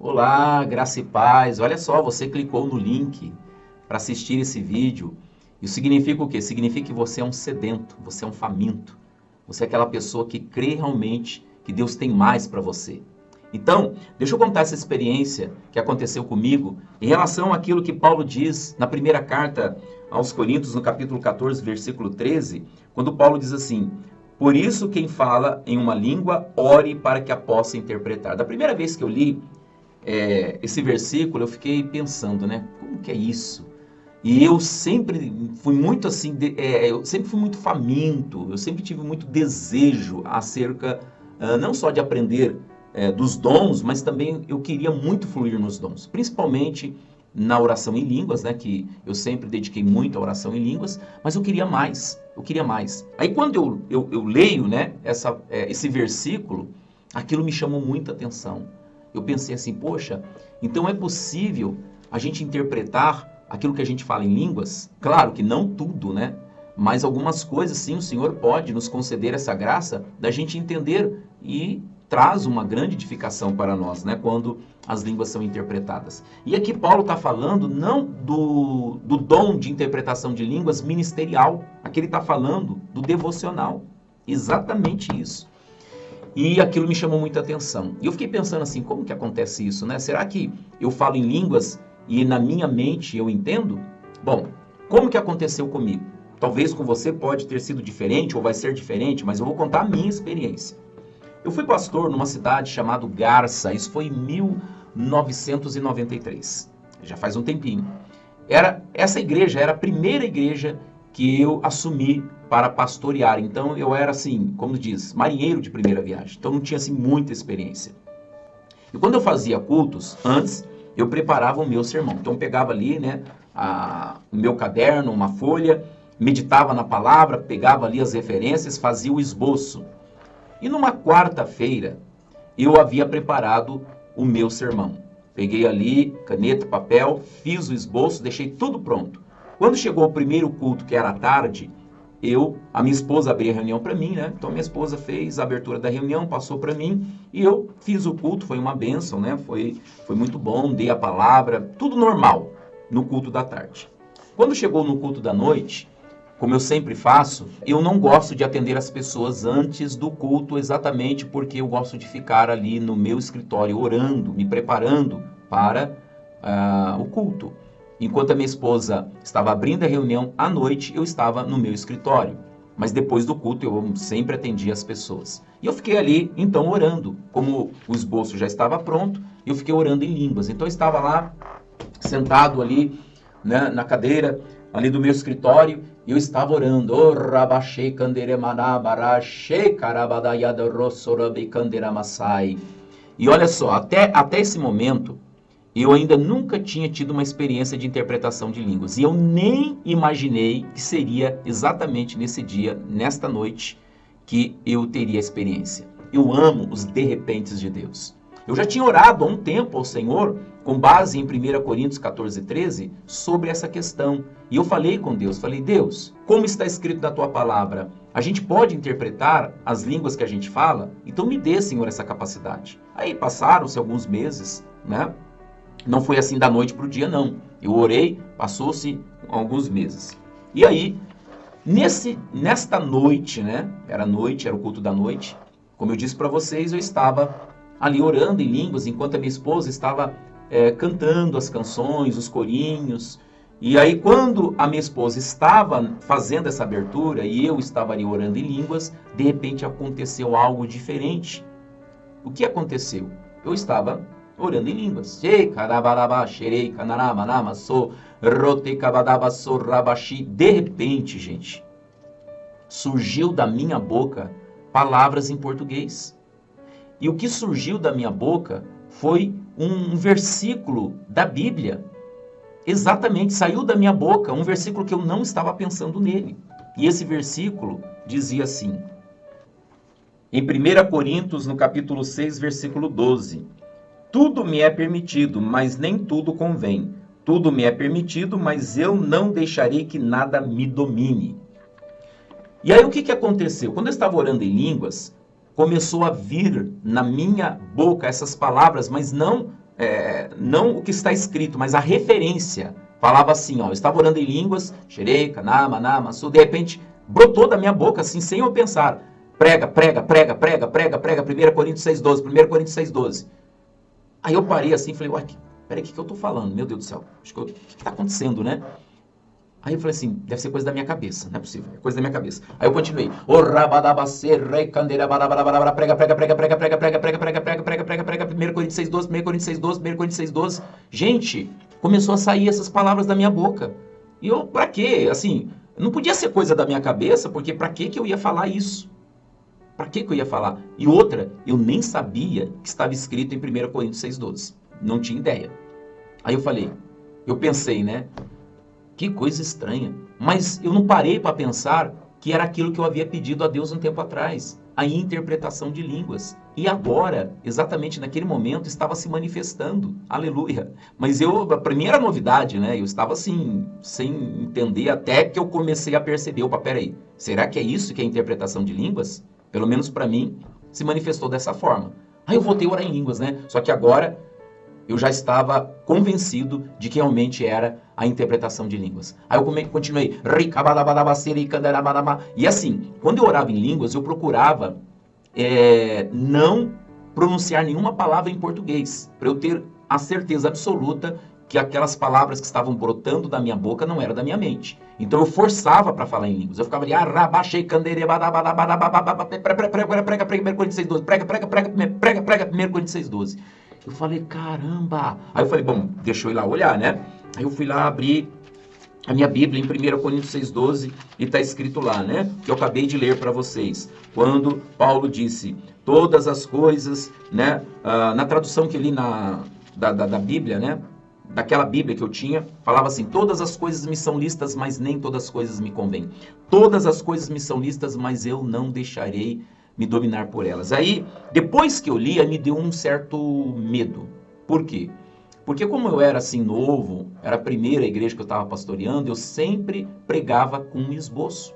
Olá, graça e paz. Olha só, você clicou no link para assistir esse vídeo. Isso significa o quê? Significa que você é um sedento, você é um faminto. Você é aquela pessoa que crê realmente que Deus tem mais para você. Então, deixa eu contar essa experiência que aconteceu comigo em relação àquilo que Paulo diz na primeira carta aos Coríntios, no capítulo 14, versículo 13, quando Paulo diz assim: por isso quem fala em uma língua, ore para que a possa interpretar. Da primeira vez que eu li esse versículo, eu fiquei pensando, né? Como que é isso? E eu sempre fui muito assim, eu sempre fui muito faminto, eu sempre tive muito desejo acerca, não só de aprender dos dons, mas também eu queria muito fluir nos dons, principalmente na oração em línguas, né? Que eu sempre dediquei muito à oração em línguas, mas eu queria mais, eu queria mais. Aí quando eu leio, né, esse versículo, aquilo me chamou muita atenção. Eu pensei assim, poxa, então é possível a gente interpretar aquilo que a gente fala em línguas? Claro que não tudo, né? Mas algumas coisas, sim, o Senhor pode nos conceder essa graça da gente entender e traz uma grande edificação para nós, né? Quando as línguas são interpretadas. E aqui Paulo está falando não do dom de interpretação de línguas ministerial. Aqui ele está falando do devocional. Exatamente isso. E aquilo me chamou muita atenção. E eu fiquei pensando assim, como que acontece isso, né? Será que eu falo em línguas e na minha mente eu entendo? Bom, como que aconteceu comigo? Talvez com você pode ter sido diferente ou vai ser diferente, mas eu vou contar a minha experiência. Eu fui pastor numa cidade chamada Garça, isso foi em 1993. Já faz um tempinho. Essa igreja era a primeira igreja que eu assumi para pastorear. Então eu era assim, como diz, marinheiro de primeira viagem. Então não tinha assim muita experiência. E quando eu fazia cultos, antes eu preparava o meu sermão. Então eu pegava ali, né, o meu caderno, uma folha, meditava na palavra, pegava ali as referências, fazia o esboço. E numa quarta-feira eu havia preparado o meu sermão. Peguei ali caneta, papel, fiz o esboço, deixei tudo pronto. Quando chegou o primeiro culto, que era à tarde, a minha esposa abriu a reunião para mim, né? Então minha esposa fez a abertura da reunião, passou para mim e eu fiz o culto, foi uma bênção, né? Foi muito bom, dei a palavra, tudo normal no culto da tarde. Quando chegou no culto da noite, como eu sempre faço, eu não gosto de atender as pessoas antes do culto exatamente porque eu gosto de ficar ali no meu escritório orando, me preparando para o culto. Enquanto a minha esposa estava abrindo a reunião à noite, eu estava no meu escritório. Mas depois do culto eu sempre atendia as pessoas. E eu fiquei ali, então, orando. Como o esboço já estava pronto, eu fiquei orando em línguas. Então eu estava lá, sentado ali, né, na cadeira, ali do meu escritório, e eu estava orando. Oh, rabachei kanderemanabarachei karabadayadorosorobi kanderamassai. E olha só, até esse momento, eu ainda nunca tinha tido uma experiência de interpretação de línguas. E eu nem imaginei que seria exatamente nesse dia, nesta noite, que eu teria a experiência. Eu amo os de repentes de Deus. Eu já tinha orado há um tempo ao Senhor, com base em 1 Coríntios 14, 13, sobre essa questão. E eu falei com Deus, falei, Deus, como está escrito na tua palavra, a gente pode interpretar as línguas que a gente fala? Então me dê, Senhor, essa capacidade. Aí passaram-se alguns meses, né? Não foi assim da noite para o dia, não. Eu orei, passou-se alguns meses. E aí, nesta noite, né? Era noite, era o culto da noite. Como eu disse para vocês, eu estava ali orando em línguas, enquanto a minha esposa estava cantando as canções, os corinhos. E aí, quando a minha esposa estava fazendo essa abertura e eu estava ali orando em línguas, de repente aconteceu algo diferente. O que aconteceu? Eu estava orando em línguas. De repente, gente, surgiu da minha boca palavras em português. E o que surgiu da minha boca foi um versículo da Bíblia. Exatamente, saiu da minha boca um versículo que eu não estava pensando nele. E esse versículo dizia assim, em 1 Coríntios, no capítulo 6, versículo 12. Tudo me é permitido, mas nem tudo convém. Tudo me é permitido, mas eu não deixarei que nada me domine. E aí o que aconteceu? Quando eu estava orando em línguas, começou a vir na minha boca essas palavras, mas não não o que está escrito, mas a referência. Falava assim, ó, eu estava orando em línguas, xereca, nama, nama, su, de repente brotou da minha boca, assim, sem eu pensar. Prega, prega, prega, prega, prega, prega, 1 Coríntios 6,12, 1 Coríntios 6,12. Aí eu parei assim e falei, uai, peraí, o que eu tô falando? Meu Deus do céu, o que tá acontecendo, né? Aí eu falei assim, deve ser coisa da minha cabeça, não é possível, é coisa da minha cabeça. Aí eu continuei, prega, prega, prega, prega, prega, prega, prega, prega, prega, prega, prega, prega, prega, 1 Coríntios 6,12, 1 Coríntios 6,12, 1 Coríntios 6,12. Gente, começou a sair essas palavras da minha boca. E eu, pra quê? Assim, não podia ser coisa da minha cabeça, porque pra que eu ia falar isso? Pra que eu ia falar? E outra, eu nem sabia que estava escrito em 1 Coríntios 6,12. Não tinha ideia. Aí eu pensei, né? Que coisa estranha. Mas eu não parei para pensar que era aquilo que eu havia pedido a Deus um tempo atrás. A interpretação de línguas. E agora, exatamente naquele momento, estava se manifestando. Aleluia. Mas para mim era novidade, né? Eu estava assim, sem entender, até que eu comecei a perceber. Opa, peraí, será que é isso que é a interpretação de línguas? Pelo menos para mim, se manifestou dessa forma. Aí eu voltei a orar em línguas, né? Só que agora eu já estava convencido de que realmente era a interpretação de línguas. Aí eu continuei. E assim, quando eu orava em línguas, eu procurava não pronunciar nenhuma palavra em português, para eu ter a certeza absoluta que aquelas palavras que estavam brotando da minha boca não eram da minha mente. Então eu forçava para falar em línguas. Eu ficava ali, prega, prega, 1 Coríntios 6,12, prega, prega, prega, prega, prega, 1 Coríntios 6,12. Eu falei, caramba! Aí eu falei, bom, deixa eu ir lá olhar, né? Aí eu fui lá abrir a minha Bíblia em 1 Coríntios 6,12 e está escrito lá, né? Que eu acabei de ler para vocês. Quando Paulo disse, todas as coisas, né? Na tradução que eu li da Bíblia, né? Daquela Bíblia que eu tinha, falava assim, todas as coisas me são listas, mas nem todas as coisas me convêm. Todas as coisas me são listas, mas eu não deixarei me dominar por elas. Aí, depois que eu li, me deu um certo medo. Por quê? Porque como eu era assim novo, era a primeira igreja que eu estava pastoreando, eu sempre pregava com um esboço.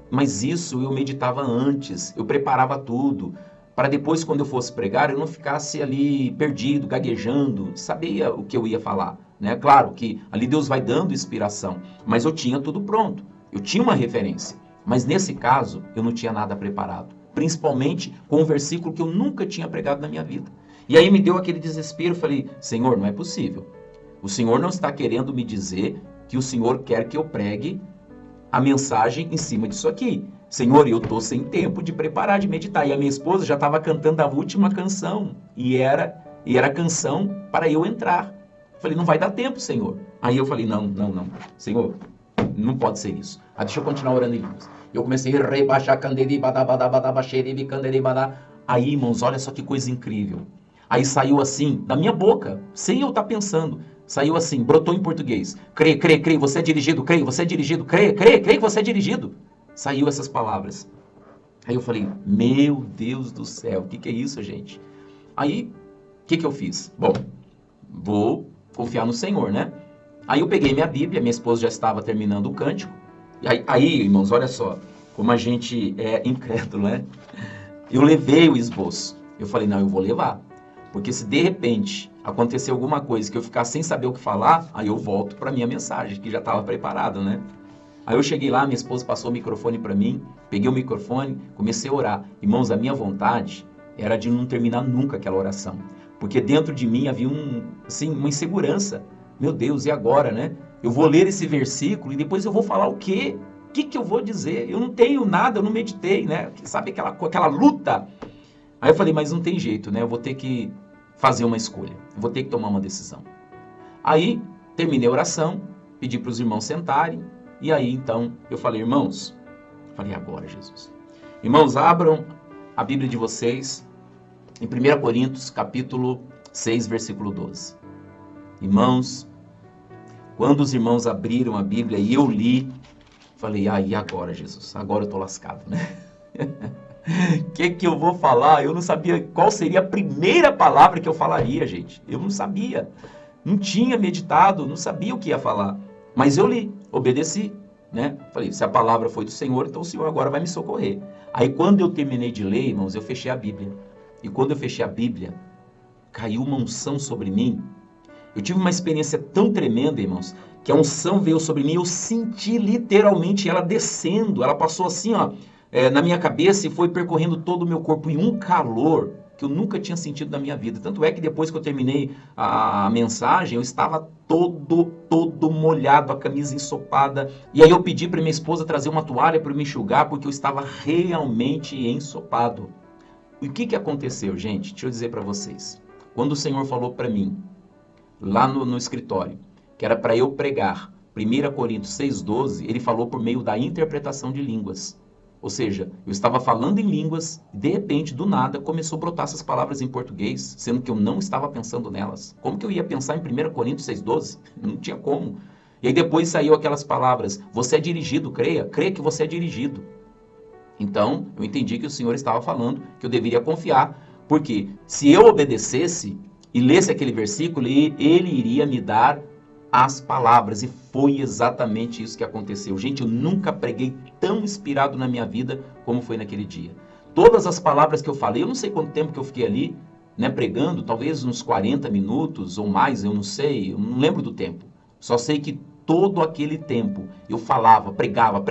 Mas isso eu meditava antes, eu preparava tudo, para depois quando eu fosse pregar, eu não ficasse ali perdido, gaguejando, sabia o que eu ia falar, né? Claro que ali Deus vai dando inspiração, mas eu tinha tudo pronto, eu tinha uma referência. Mas nesse caso, eu não tinha nada preparado, principalmente com um versículo que eu nunca tinha pregado na minha vida. E aí me deu aquele desespero, falei, Senhor, não é possível. O Senhor não está querendo me dizer que o Senhor quer que eu pregue a mensagem em cima disso aqui. Senhor, eu estou sem tempo de preparar, de meditar. E a minha esposa já estava cantando a última canção. E era canção para eu entrar. Falei, não vai dar tempo, Senhor. Aí eu falei, não. Senhor, não pode ser isso. Deixa eu continuar orando em línguas. Eu comecei a rebaixar, aí, irmãos, olha só que coisa incrível. Aí saiu assim, da minha boca, sem eu estar pensando. Saiu assim, brotou em português. Crê, você é dirigido, crê, você é dirigido, crê, que você é dirigido. Saiu essas palavras. Aí eu falei, meu Deus do céu, o que é isso, gente? Aí, o que eu fiz? Bom, vou confiar no Senhor, né? Aí eu peguei minha Bíblia, minha esposa já estava terminando o cântico. E aí, irmãos, olha só, como a gente é incrédulo, né? Eu levei o esboço. Eu falei, não, eu vou levar. Porque se de repente acontecer alguma coisa que eu ficar sem saber o que falar, aí eu volto para minha mensagem, que já estava preparado, né? Aí eu cheguei lá, minha esposa passou o microfone para mim, peguei o microfone, comecei a orar. Irmãos, a minha vontade era de não terminar nunca aquela oração. Porque dentro de mim havia uma insegurança. Meu Deus, e agora, né? Eu vou ler esse versículo e depois eu vou falar o quê? O que eu vou dizer? Eu não tenho nada, eu não meditei, né? Sabe aquela luta? Aí eu falei, mas não tem jeito, né? Eu vou ter que fazer uma escolha. Eu vou ter que tomar uma decisão. Aí, terminei a oração, pedi para os irmãos sentarem. E aí, então, eu falei, irmãos, agora, Jesus. Irmãos, abram a Bíblia de vocês em 1 Coríntios, capítulo 6, versículo 12. Irmãos, quando os irmãos abriram a Bíblia e eu li, falei, e agora, Jesus? Agora eu estou lascado, né? O que eu vou falar? Eu não sabia qual seria a primeira palavra que eu falaria, gente. Eu não sabia. Não tinha meditado, não sabia o que ia falar. Mas eu li, obedeci, né? Falei, se a palavra foi do Senhor, então o Senhor agora vai me socorrer. Aí quando eu terminei de ler, irmãos, eu fechei a Bíblia. E quando eu fechei a Bíblia, caiu uma unção sobre mim. Eu tive uma experiência tão tremenda, irmãos, que a unção veio sobre mim, eu senti literalmente ela descendo, ela passou assim, ó, na minha cabeça e foi percorrendo todo o meu corpo em um calor que eu nunca tinha sentido na minha vida. Tanto é que depois que eu terminei a mensagem, eu estava todo molhado, a camisa ensopada. E aí eu pedi para minha esposa trazer uma toalha para me enxugar, porque eu estava realmente ensopado. E o que aconteceu, gente? Deixa eu dizer para vocês. Quando o Senhor falou para mim, lá no escritório, que era para eu pregar 1 Coríntios 6,12, ele falou por meio da interpretação de línguas. Ou seja, eu estava falando em línguas e de repente, do nada, começou a brotar essas palavras em português, sendo que eu não estava pensando nelas. Como que eu ia pensar em 1 Coríntios 6,12? Não tinha como. E aí depois saiu aquelas palavras, você é dirigido, creia que você é dirigido. Então, eu entendi que o Senhor estava falando que eu deveria confiar, porque se eu obedecesse e lesse aquele versículo, ele iria me dar as palavras, e foi exatamente isso que aconteceu. Gente, eu nunca preguei tão inspirado na minha vida como foi naquele dia. Todas as palavras que eu falei, eu não sei quanto tempo que eu fiquei ali, né, pregando, talvez uns 40 minutos ou mais, eu não sei, eu não lembro do tempo. Só sei que todo aquele tempo eu falava, pregava.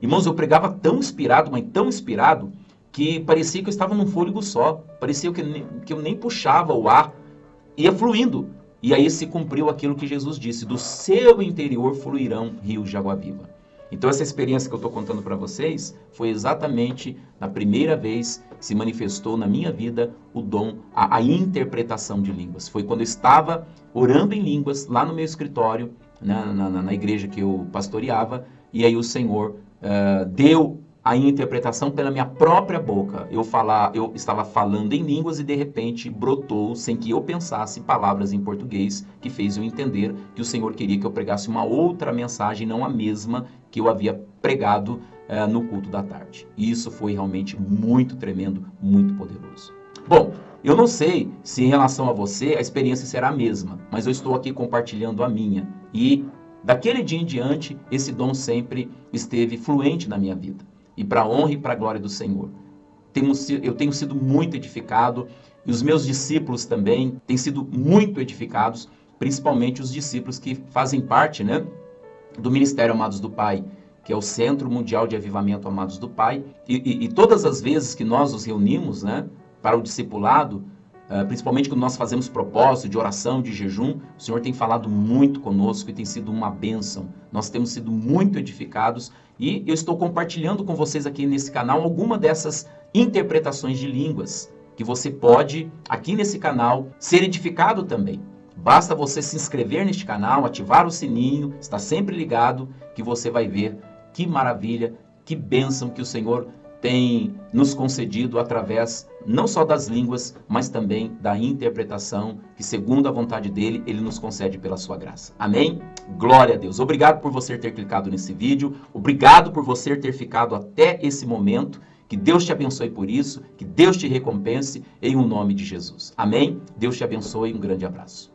Irmãos, eu pregava tão inspirado, mas tão inspirado, que parecia que eu estava num fôlego só, parecia que eu nem puxava o ar, ia fluindo. E aí se cumpriu aquilo que Jesus disse, do seu interior fluirão rios de água viva. Então essa experiência que eu estou contando para vocês foi exatamente na primeira vez que se manifestou na minha vida o dom, a interpretação de línguas. Foi quando eu estava orando em línguas lá no meu escritório, na igreja que eu pastoreava, e aí o Senhor deu a interpretação pela minha própria boca. Eu estava falando em línguas e de repente brotou, sem que eu pensasse, palavras em português, que fez eu entender que o Senhor queria que eu pregasse uma outra mensagem, não a mesma que eu havia pregado no culto da tarde. E isso foi realmente muito tremendo, muito poderoso. Bom, eu não sei se em relação a você a experiência será a mesma, mas eu estou aqui compartilhando a minha. E daquele dia em diante, esse dom sempre esteve fluente na minha vida. E para a honra e para a glória do Senhor. Eu tenho sido muito edificado, e os meus discípulos também têm sido muito edificados, principalmente os discípulos que fazem parte, né, do Ministério Amados do Pai, que é o Centro Mundial de Avivamento Amados do Pai. E todas as vezes que nós nos reunimos, né, para o discipulado, principalmente quando nós fazemos propósito de oração, de jejum, o Senhor tem falado muito conosco e tem sido uma bênção. Nós temos sido muito edificados e eu estou compartilhando com vocês aqui nesse canal alguma dessas interpretações de línguas que você pode, aqui nesse canal, ser edificado também. Basta você se inscrever neste canal, ativar o sininho, estar sempre ligado, que você vai ver que maravilha, que bênção que o Senhor tem nos concedido através não só das línguas, mas também da interpretação que, segundo a vontade dele, ele nos concede pela sua graça. Amém? Glória a Deus. Obrigado por você ter clicado nesse vídeo. Obrigado por você ter ficado até esse momento. Que Deus te abençoe por isso. Que Deus te recompense em o nome de Jesus. Amém? Deus te abençoe e um grande abraço.